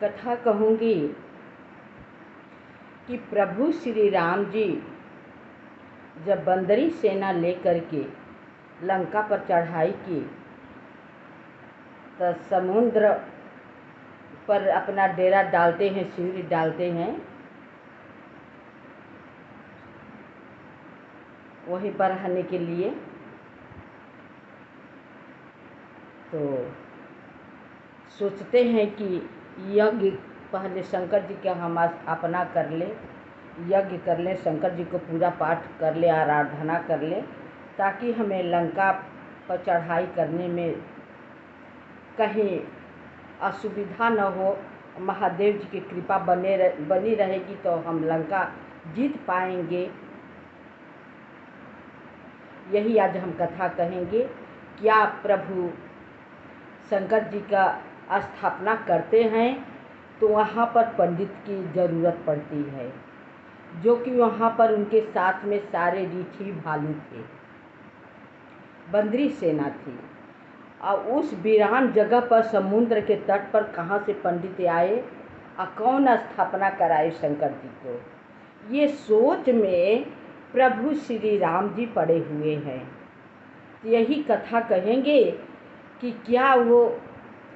कथा कहूँगी कि प्रभु श्री राम जी जब बंदरी सेना लेकर के लंका पर चढ़ाई की तो समुद्र पर अपना डेरा डालते हैं, शिविर डालते हैं। वहीं पर रहने के लिए तो सोचते हैं कि यज्ञ पहले शंकर जी का हम अपना कर ले, यज्ञ कर लें, शंकर जी को पूजा पाठ कर ले, आराधना कर ले, ताकि हमें लंका पर चढ़ाई करने में कहीं असुविधा न हो। महादेव जी की कृपा बनी रहेगी तो हम लंका जीत पाएंगे। यही आज हम कथा कहेंगे। क्या प्रभु शंकर जी का स्थापना करते हैं तो वहाँ पर पंडित की ज़रूरत पड़ती है, जो कि वहाँ पर उनके साथ में सारे ऋषि भालू थे, बंदरी सेना थी। और उस वीरान जगह पर समुद्र के तट पर कहाँ से पंडित आए और कौन स्थापना कराए शंकर जी को, ये सोच में प्रभु श्री राम जी पड़े हुए हैं। यही कथा कहेंगे कि क्या वो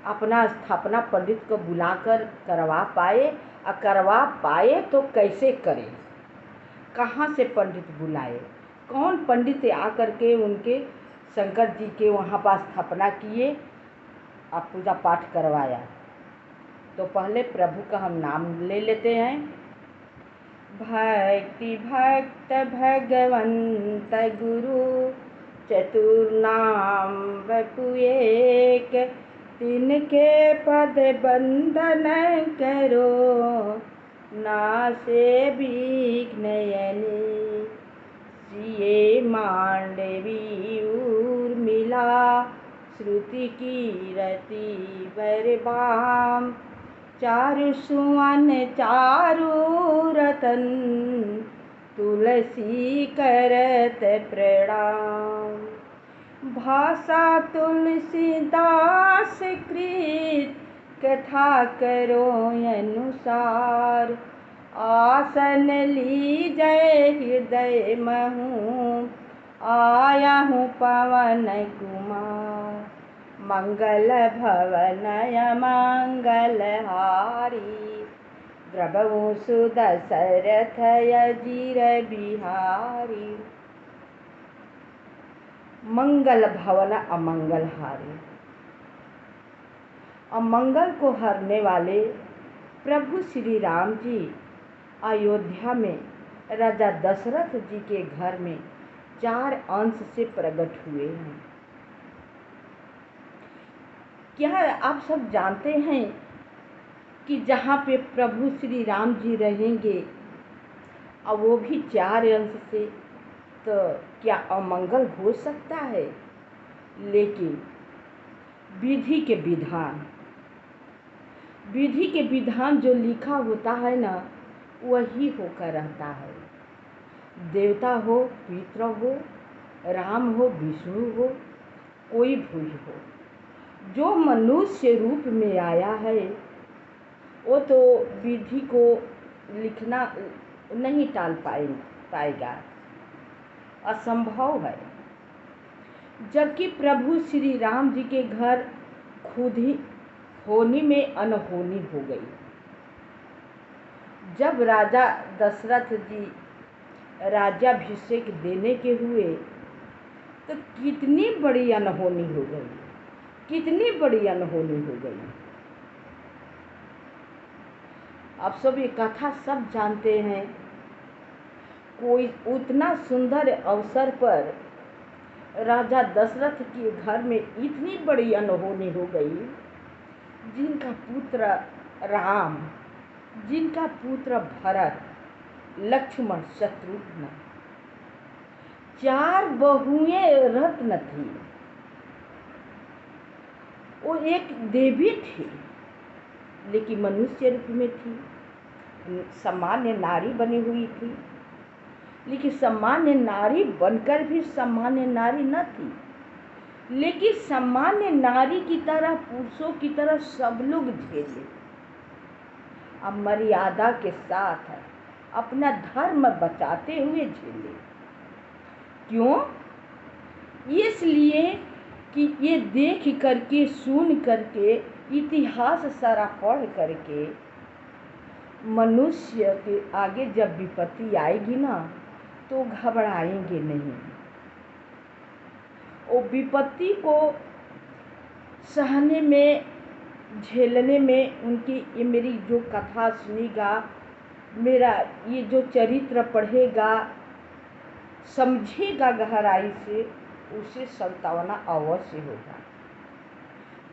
अपना स्थापना पंडित को बुलाकर करवा पाए, और करवा पाए तो कैसे करें, कहाँ से पंडित बुलाए, कौन पंडित आकर के उनके शंकर जी के वहाँ पर स्थापना किए और पूजा पाठ करवाया। तो पहले प्रभु का हम नाम ले लेते हैं। भक्ति भक्त भगवंत गुरु चतुर्नाम बपु एक, तिनके पद बंदन करो नासे विघ्नयनि। सिए मांडवी उर्मिला श्रुति कीरति बरबाम, चारु सुवन चारु रतन तुलसी करत प्रणाम। भाषा तुलसीदास कृत कथा करो अनुसार, आसन लीजय हृदय महूँ आया हूँ पवन कुमार। मंगल भवन मंगल हारी, द्रवहु सुदशरथ अजीर बिहारी। मंगल भवन अमंगल हारी, अमंगल को हरने वाले प्रभु श्री राम जी अयोध्या में राजा दशरथ जी के घर में 4 अंश से प्रकट हुए हैं। क्या आप सब जानते हैं कि जहाँ पे प्रभु श्री राम जी रहेंगे और वो भी 4 अंश से, तो क्या अमंगल हो सकता है? लेकिन विधि के विधान जो लिखा होता है ना, वही होकर रहता है। देवता हो, पितृ हो, राम हो, विष्णु हो, कोई भी हो, जो मनुष्य रूप में आया है वो तो विधि को लिखना नहीं टाल पाएगा, असंभव है। जबकि प्रभु श्री राम जी के घर खुद ही होनी में अनहोनी हो गई। जब राजा दशरथ जी राज्याभिषेक देने के हुए तो कितनी बड़ी अनहोनी हो गई, कितनी बड़ी अनहोनी हो गई। आप सब ये कथा सब जानते हैं। कोई उतना सुंदर अवसर पर राजा दशरथ के घर में इतनी बड़ी अनहोनी हो गई, जिनका पुत्र राम, जिनका पुत्र भरत, लक्ष्मण, शत्रुघ्न, 4 बहुएं रत्न थी। वो एक देवी थी, लेकिन मनुष्य रूप में थी, सामान्य नारी बनी हुई थी। लेकिन सामान्य नारी बनकर भी सामान्य नारी न थी, लेकिन सामान्य नारी की तरह, पुरुषों की तरह सब लोग झेले। और मर्यादा के साथ अपना धर्म बचाते हुए झेले। क्यों? इसलिए कि ये देख करके, सुन करके, इतिहास सारा पढ़ करके मनुष्य के आगे जब विपत्ति आएगी ना तो घबराएंगे नहीं। वो विपत्ति को सहने में, झेलने में उनकी, ये मेरी जो कथा सुनेगा, मेरा ये जो चरित्र पढ़ेगा, समझेगा गहराई से, उसे संतावना अवश्य होगा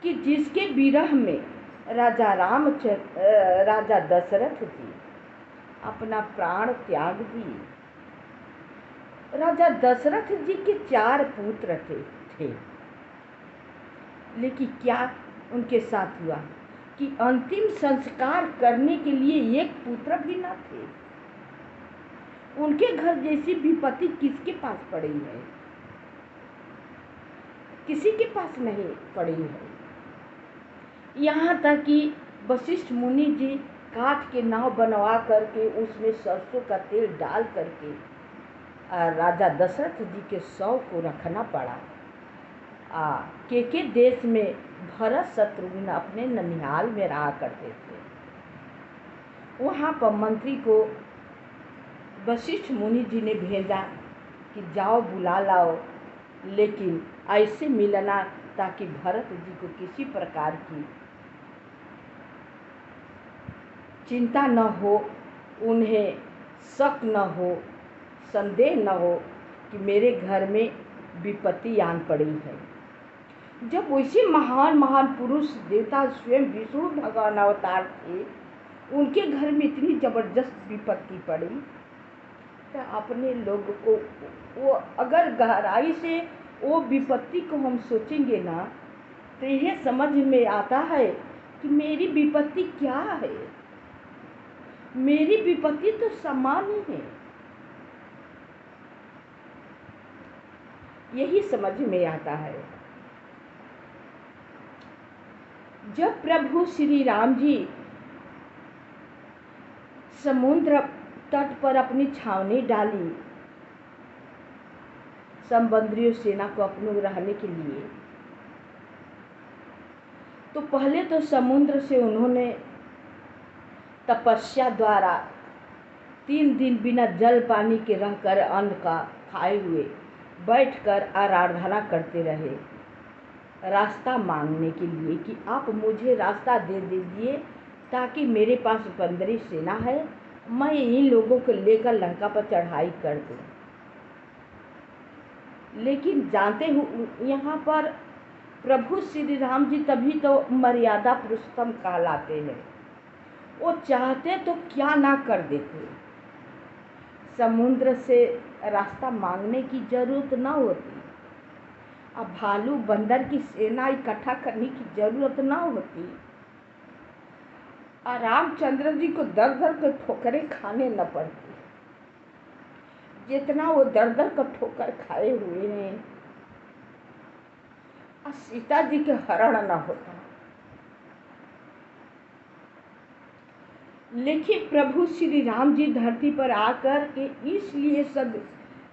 कि जिसके विरह में राजा दशरथ जी अपना प्राण त्याग दिए। राजा दशरथ जी के 4 पुत्र थे, लेकिन क्या उनके साथ हुआ कि अंतिम संस्कार करने के लिए एक पुत्र भी न थे। उनके घर जैसी विपत्ति किसके पास पड़ी है? किसी के पास नहीं पड़ी है। यहाँ तक कि वशिष्ठ मुनि जी काठ के नाव बनवा करके उसमें सरसों का तेल डाल करके राजा दशरथ जी के शव को रखना पड़ा। के देश में भरत शत्रुघ्न अपने ननिहाल में रहा करते थे। वहाँ पर मंत्री को वशिष्ठ मुनि जी ने भेजा कि जाओ बुला लाओ, लेकिन ऐसे मिलना ताकि भरत जी को किसी प्रकार की चिंता न हो, उन्हें शक न हो, संदेह न हो कि मेरे घर में विपत्ति आन पड़ी है। जब वैसे महान महान पुरुष देवता स्वयं विष्णु भगवान अवतार थे, उनके घर में इतनी जबरदस्त विपत्ति पड़ी, तो अपने लोग को वो अगर गहराई से वो विपत्ति को हम सोचेंगे ना तो यह समझ में आता है कि मेरी विपत्ति क्या है। मेरी विपत्ति तो सामान्य है, यही समझ में आता है। जब प्रभु श्री राम जी समुद्र तट पर अपनी छावनी डाली संबंधियों सेना को अपने रहने के लिए, तो पहले तो समुद्र से उन्होंने तपस्या द्वारा 3 दिन बिना जल पानी के रहकर अन्न का खाए हुए बैठकर आराधना करते रहे, रास्ता मांगने के लिए कि आप मुझे रास्ता दे दीजिए ताकि मेरे पास बंदरी सेना है, मैं इन लोगों को लेकर लंका पर चढ़ाई कर दूं। लेकिन जानते हो यहाँ पर प्रभु श्री राम जी तभी तो मर्यादा पुरुषोत्तम कहलाते हैं। वो चाहते तो क्या ना कर देते, समुद्र से रास्ता मांगने की जरूरत ना होती, अब भालू बंदर की सेना इकट्ठा करने की जरूरत ना होती, और रामचंद्र जी को दर दर कर ठोकरें खाने न पड़ती जितना वो दर दर कर ठोकर खाए हुए हैं, और सीता जी के हरण न होता। लेकिन प्रभु श्री राम जी धरती पर आकर के इसलिए सब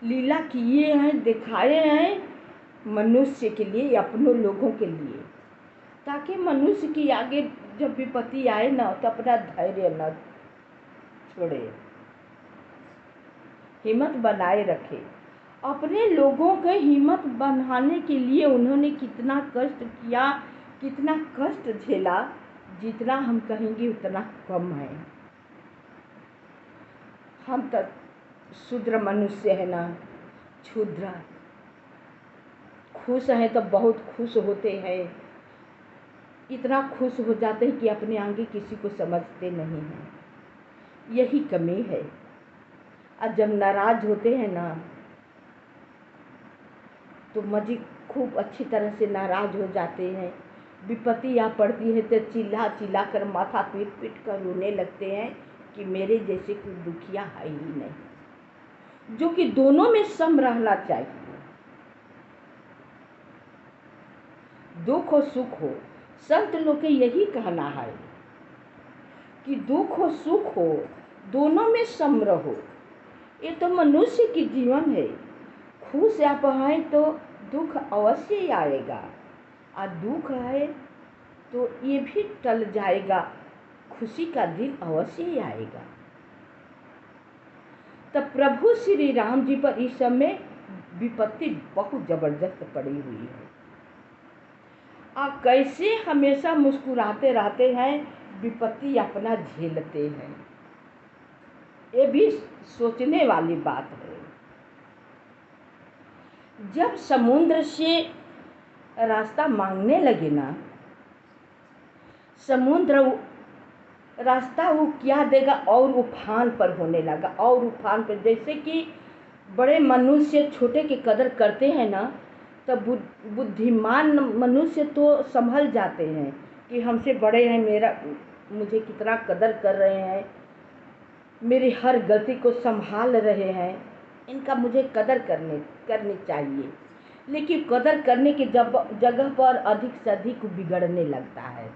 लीला किए हैं, दिखाए हैं मनुष्य के लिए, अपनों लोगों के लिए, ताकि मनुष्य की आगे जब विपत्ति आए ना तो अपना धैर्य न छोड़े, हिम्मत बनाए रखे। अपने लोगों के हिम्मत बनाने के लिए उन्होंने कितना कष्ट किया, कितना कष्ट झेला, जितना हम कहेंगे उतना कम है। हम तो शूद्र मनुष्य है ना, क्षुद्र, खुश हैं तो बहुत खुश होते हैं, इतना खुश हो जाते हैं कि अपने आगे किसी को समझते नहीं हैं, यही कमी है। और जब नाराज होते हैं ना तो मजी खूब अच्छी तरह से नाराज हो जाते हैं, विपत्ति आ पड़ती है तो चिल्ला चिल्ला कर माथा पीट पीट कर रोने लगते हैं कि मेरे जैसे कोई दुखिया है ही नहीं। जो कि दोनों में सम रहना चाहिए, दुख हो सुख हो, संत लोग के यही कहना है कि दुख हो सुख हो दोनों में सम रहो। ये तो मनुष्य की जीवन है। खुश आप हैं तो दुख अवश्य ही आएगा, और दुख है तो ये भी टल जाएगा, खुशी का दिन अवश्य ही आएगा। तब प्रभु श्री राम जी पर इस समय विपत्ति बहुत जबरदस्त पड़ी हुई है। आप कैसे हमेशा मुस्कुराते रहते हैं, विपत्ति अपना झेलते हैं, ये भी सोचने वाली बात है। जब समुद्र से रास्ता मांगने लगे ना, समुद्र रास्ता वो क्या देगा, और उफान पर होने लगा, और उफान पर। जैसे कि बड़े मनुष्य छोटे की कदर करते हैं ना, तब बुद्धिमान मनुष्य तो संभल जाते हैं कि हमसे बड़े हैं, मुझे कितना कदर कर रहे हैं, मेरी हर गलती को संभाल रहे हैं, इनका मुझे कदर करनी चाहिए। लेकिन कदर करने की जगह पर अधिक से अधिक बिगड़ने लगता है।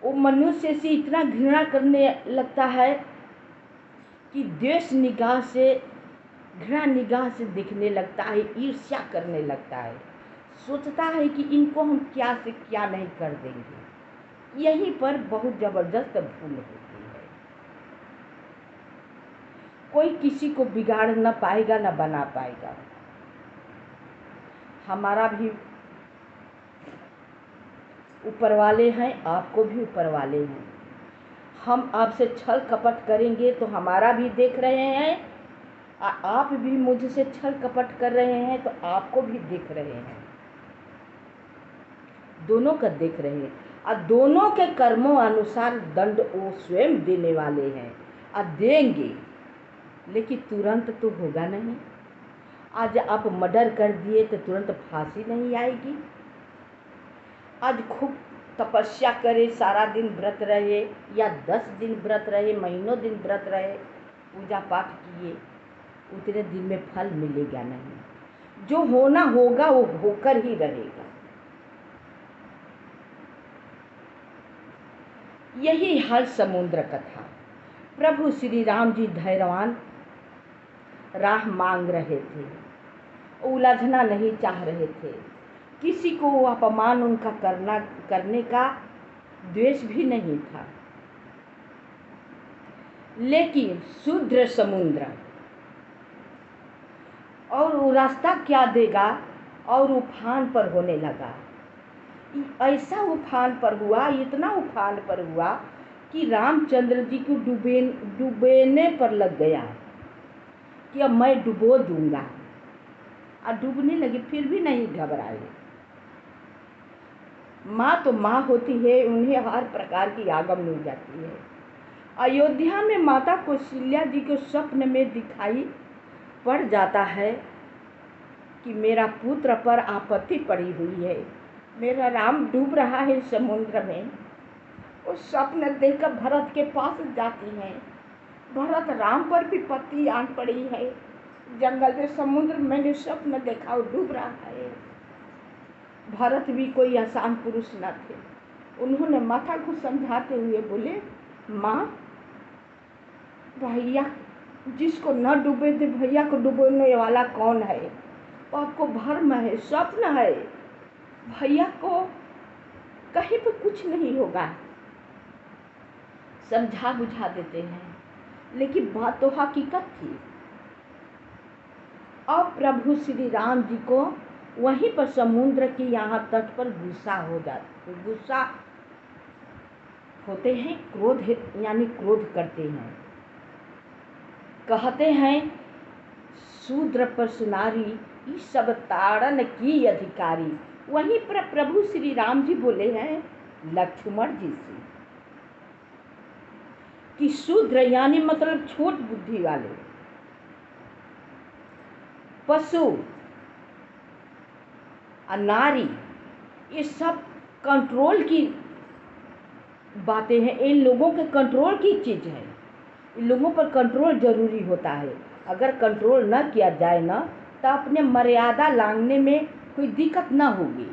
वो मनुष्य से इतना घृणा करने लगता है कि द्वेष निगाह से, घृणा निगाह से देखने लगता है, ईर्ष्या करने लगता है, सोचता है कि इनको हम क्या से क्या नहीं कर देंगे। यहीं पर बहुत जबरदस्त भूल होती है। कोई किसी को बिगाड़ न पाएगा, न बना पाएगा। हमारा भी ऊपर वाले हैं, आपको भी ऊपर वाले हैं। हम आपसे छल कपट करेंगे तो हमारा भी देख रहे हैं, आप भी मुझसे छल कपट कर रहे हैं तो आपको भी देख रहे हैं, दोनों का देख रहे हैं। और दोनों के कर्मों अनुसार दंड वो स्वयं देने वाले हैं, और देंगे, लेकिन तुरंत तो होगा नहीं। आज आप मर्डर कर दिए तो तुरंत फांसी नहीं आएगी। आज खूब तपस्या करे, सारा दिन व्रत रहे, या 10 दिन व्रत रहे, महीनों दिन व्रत रहे, पूजा पाठ किए, उतने दिन में फल मिलेगा नहीं। जो होना होगा वो होकर ही रहेगा। यही हर समुद्र कथा। प्रभु श्री राम जी धैर्यवान राह मांग रहे थे, उलझना नहीं चाह रहे थे, किसी को अपमान उनका करने का द्वेष भी नहीं था। लेकिन शुद्र समुद्र, और वो रास्ता क्या देगा, और उफान पर होने लगा। ऐसा उफान पर हुआ, इतना उफान पर हुआ कि रामचंद्र जी को डूबने पर लग गया कि अब मैं डुबो दूंगा, और डूबने लगे, फिर भी नहीं घबराए। माँ तो माँ होती है, उन्हें हर प्रकार की आगम मिल जाती है। अयोध्या में माता कौशल्या जी को स्वप्न में दिखाई पड़ जाता है कि मेरा पुत्र पर आपत्ति पड़ी हुई है, मेरा राम डूब रहा है समुद्र में। उस स्वप्न देखकर भरत के पास जाती हैं। भरत, राम पर विपत्ति आन पड़ी है, जंगल में समुद्र मैंने स्वप्न देखा, वो डूब रहा है। भरत भी कोई आसान पुरुष न थे। उन्होंने माता को समझाते हुए बोले, माँ, भैया जिसको न डूबे थे, भैया को डुबोने वाला कौन है? वो आपको भ्रम है, स्वप्न है, भैया को कहीं पे कुछ नहीं होगा। समझा बुझा देते हैं, लेकिन बात तो हकीकत थी। अब प्रभु श्री राम जी को वहीं पर समुद्र की यहाँ तट पर गुस्सा होते हैं, क्रोध यानी क्रोध करते हैं। कहते हैं, शूद्र पर सुनारी, इस सब ताड़न की अधिकारी। वहीं पर प्रभु श्री राम जी बोले हैं लक्ष्मण जी से कि शूद्र यानी मतलब छोट बुद्धि वाले, पशु, नारी, ये सब कंट्रोल की बातें हैं। इन लोगों के कंट्रोल की चीज़ है, इन लोगों पर कंट्रोल जरूरी होता है। अगर कंट्रोल न किया जाए ना, तो अपने मर्यादा लांघने में कोई दिक्कत ना होगी।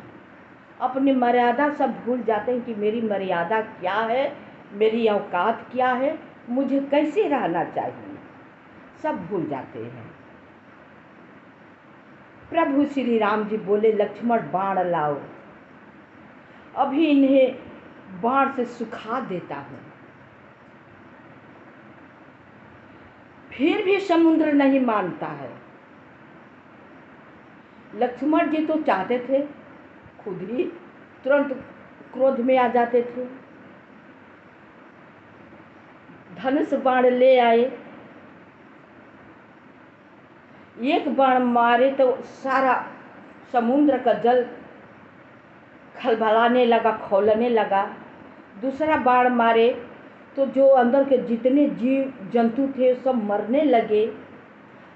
अपनी मर्यादा सब भूल जाते हैं कि मेरी मर्यादा क्या है, मेरी औकात क्या है, मुझे कैसे रहना चाहिए, सब भूल जाते हैं। प्रभु श्री राम जी बोले, लक्ष्मण बाण लाओ, अभी इन्हें बाण से सुखा देता हूँ। फिर भी समुद्र नहीं मानता है। लक्ष्मण जी तो चाहते थे, खुद ही तुरंत क्रोध में आ जाते थे, धनुष बाण ले आए, एक बाण मारे तो सारा समुद्र का जल खलबलाने लगा, खौलने लगा। दूसरा बाण मारे तो जो अंदर के जितने जीव जंतु थे सब मरने लगे।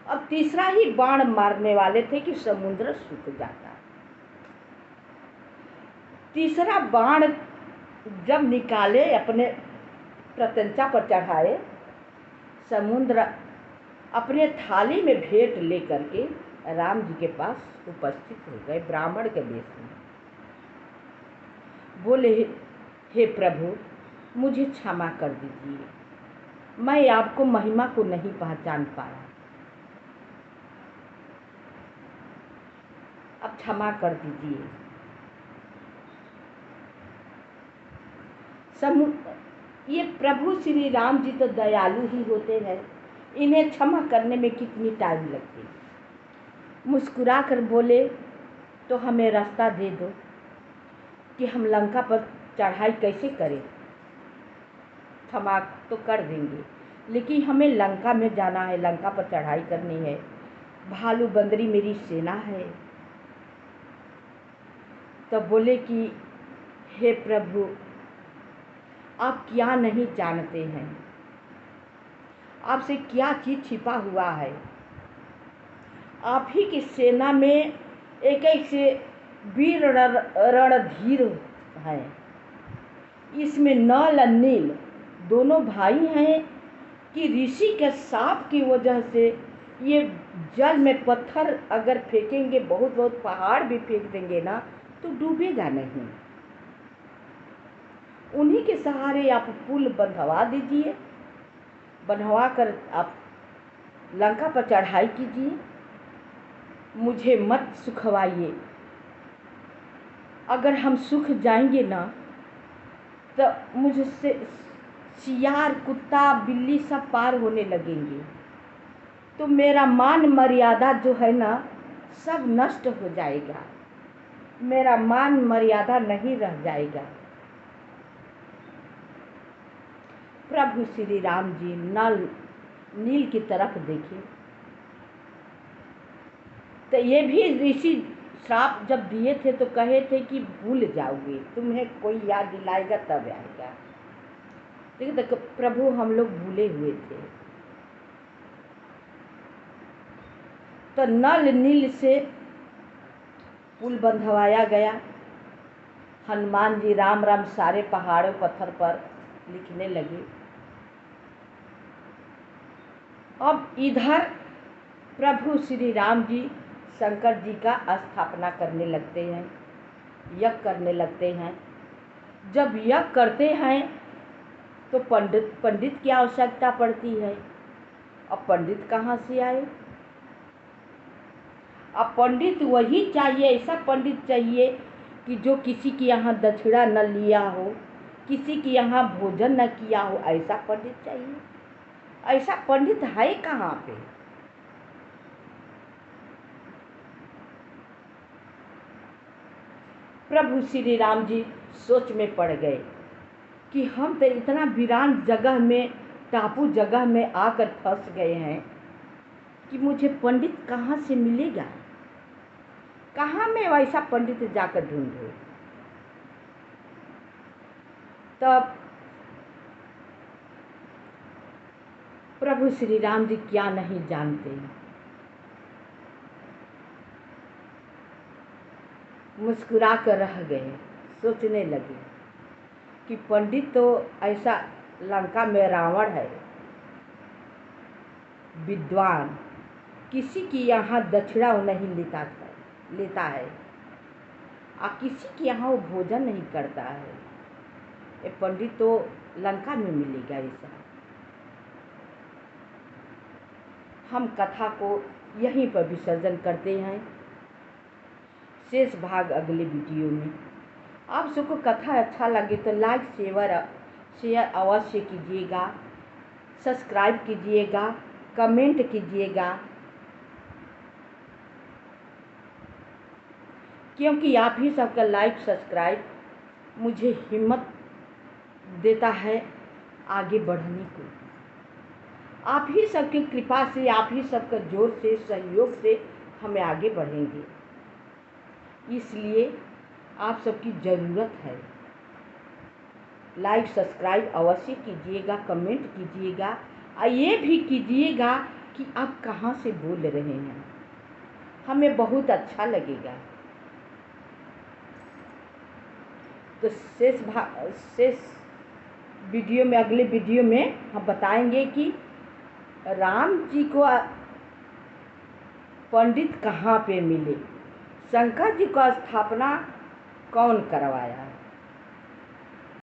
अब तीसरा ही बाण मारने वाले थे कि समुद्र सूख जाता। तीसरा बाण जब निकाले, अपने प्रत्यंचा पर चढ़ाए, समुद्र अपने थाली में भेंट लेकर के राम जी के पास उपस्थित हो गए, ब्राह्मण के वेश में। बोले, हे प्रभु, मुझे क्षमा कर दीजिए, मैं आपको महिमा को नहीं पहचान पाया, अब क्षमा कर दीजिए। ये प्रभु श्री राम जी तो दयालु ही होते हैं, इन्हें क्षमा करने में कितनी टाइम लगती। मुस्कुरा कर बोले, तो हमें रास्ता दे दो कि हम लंका पर चढ़ाई कैसे करें। क्षमा तो कर देंगे, लेकिन हमें लंका में जाना है, लंका पर चढ़ाई करनी है, भालू बंदरी मेरी सेना है। तो बोले कि हे प्रभु, आप क्या नहीं जानते हैं, आपसे क्या चीज छिपा हुआ है। आप ही की सेना में एक एक से वीर रणधीर हैं। इसमें नल और नील दोनों भाई हैं कि ऋषि के शाप की वजह से ये जल में पत्थर अगर फेंकेंगे, बहुत बहुत पहाड़ भी फेंक देंगे ना, तो डूबेगा नहीं। उन्हीं के सहारे आप पुल बंधवा दीजिए, बंधवा कर आप लंका पर चढ़ाई कीजिए, मुझे मत सुखवाइए। अगर हम सुख जाएंगे ना, तो मुझसे सियार, कुत्ता, बिल्ली सब पार होने लगेंगे, तो मेरा मान मर्यादा जो है ना, सब नष्ट हो जाएगा, मेरा मान मर्यादा नहीं रह जाएगा। प्रभु श्री राम जी नील की तरफ देखे, तो ये भी ऋषि श्राप जब दिए थे तो कहे थे कि भूल जाओगे, तुम्हें कोई याद दिलाएगा तब आएगा। लेकिन तो प्रभु हम लोग भूले हुए थे। तो नल नील से पुल बंधवाया गया। हनुमान जी राम राम सारे पहाड़ों पत्थर पर लिखने लगे। अब इधर प्रभु श्री राम जी शंकर जी का स्थापना करने लगते हैं, यज्ञ करने लगते हैं। जब यज्ञ करते हैं तो पंडित की आवश्यकता पड़ती है। अब पंडित कहाँ से आए? अब पंडित वही चाहिए, ऐसा पंडित चाहिए कि जो किसी के यहाँ दक्षिणा न लिया हो, किसी के यहाँ भोजन न किया हो, ऐसा पंडित चाहिए। ऐसा पंडित है कहाँ पे? प्रभु श्री राम जी सोच में पड़ गए कि हम तो इतना वीरान जगह में, टापू जगह में आकर फंस गए हैं कि मुझे पंडित कहाँ से मिलेगा, कहाँ मैं वैसा पंडित जाकर ढूंढूं। तब प्रभु श्री राम जी क्या नहीं जानते, मुस्कुरा कर रह गए। सोचने लगे कि पंडित तो ऐसा लंका में रावण है, विद्वान, किसी की यहाँ दक्षिणा नहीं लेता है। किसी के यहाँ वो भोजन नहीं करता है। ये पंडित तो लंका में मिलेगा ऐसा। हम कथा को यहीं पर विसर्जन करते हैं। शेष भाग अगले वीडियो में। आप सबको कथा अच्छा लगे तो लाइक शेयर अवश्य कीजिएगा, सब्सक्राइब कीजिएगा, कमेंट कीजिएगा, क्योंकि आप ही सबका लाइक सब्सक्राइब मुझे हिम्मत देता है आगे बढ़ने को। आप ही सबकी कृपा से, आप ही सबका जोर से, सहयोग से हमें आगे बढ़ेंगे, इसलिए आप सबकी ज़रूरत है। लाइक सब्सक्राइब अवश्य कीजिएगा, कमेंट कीजिएगा और ये भी कीजिएगा कि आप कहाँ से बोल रहे हैं, हमें बहुत अच्छा लगेगा। तो शेष वीडियो में, अगले वीडियो में हम बताएंगे कि राम जी को पंडित कहाँ पे मिले, शंकर जी को स्थापना कौन करवाया।